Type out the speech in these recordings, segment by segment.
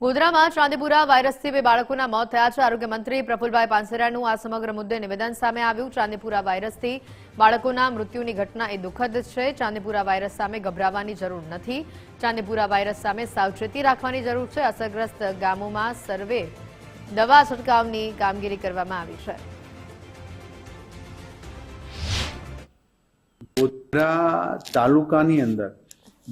ગોધરામાં ચાંદીપુરા વાયરસથી 2 બાળકોના મોત થયા છે। આરોગ્ય મંત્રી પ્રફુલભાઈ પાનસેરિયાનું આ સમગ્ર મુદ્દે નિવેદન સામે આવ્યું। ચાંદીપુરા વાયરસથી બાળકોના મૃત્યુની ઘટના એ દુઃખદ છે। ચાંદીપુરા વાયરસ સામે ગભરાવાની જરૂર નથી। ચાંદીપુરા વાયરસ સામે સાવચેતી રાખવાની જરૂર છે। અસરગ્રસ્ત ગામોમાં સર્વે દવા છંટકાવની કામગીરી કરવામાં આવી છે। ગોધરા તાલુકાની અંદર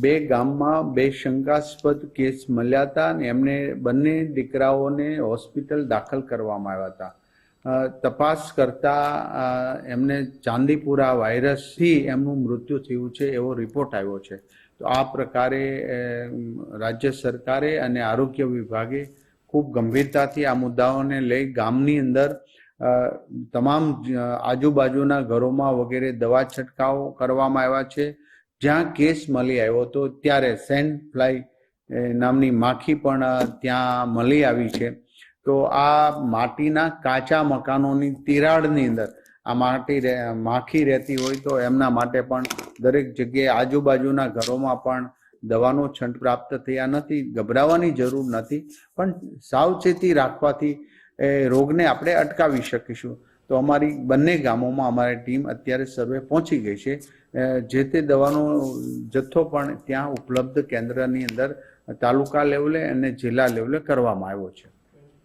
2 ગામમાં 2 શંકાસ્પદ કેસ મળ્યા હતા અને એમને બંને દીકરાઓને હોસ્પિટલ દાખલ કરવામાં આવ્યા હતા। તપાસ કરતા એમને ચાંદીપુરા વાયરસથી એમનું મૃત્યુ થયું છે એવો રિપોર્ટ આવ્યો છે। તો આ પ્રકારે રાજ્ય સરકારે અને આરોગ્ય વિભાગે ખૂબ ગંભીરતાથી આ મુદ્દાઓને લઈ ગામની અંદર તમામ આજુબાજુના ઘરોમાં વગેરે દવા છંટકાવ કરવામાં આવ્યા છે। જ્યાં કેસ મળી આવ્યો હતો ત્યારે સેન્ડ ફ્લાય નામની માખી પણ ત્યાં મળી આવી છે। તો આ માટીના કાચા મકાનોની તિરાડની અંદર આ માખી રહેતી હોય તો એમના માટે પણ દરેક જગ્યાએ આજુબાજુના ઘરોમાં પણ દવાનો છંટ પ્રાપ્ત થયા નથી। ગભરાવાની જરૂર નથી, પણ સાવચેતી રાખવાથી રોગને આપણે અટકાવી શકીશું। તો અમારી બંને ગામોમાં અમારી ટીમ અત્યારે સર્વે પહોંચી ગઈ છે। જે તે દવાનો જથ્થો પણ ત્યાં ઉપલબ્ધ કેન્દ્રની અંદર તાલુકા લેવલે અને જિલ્લા લેવલે કરવામાં આવ્યો છે।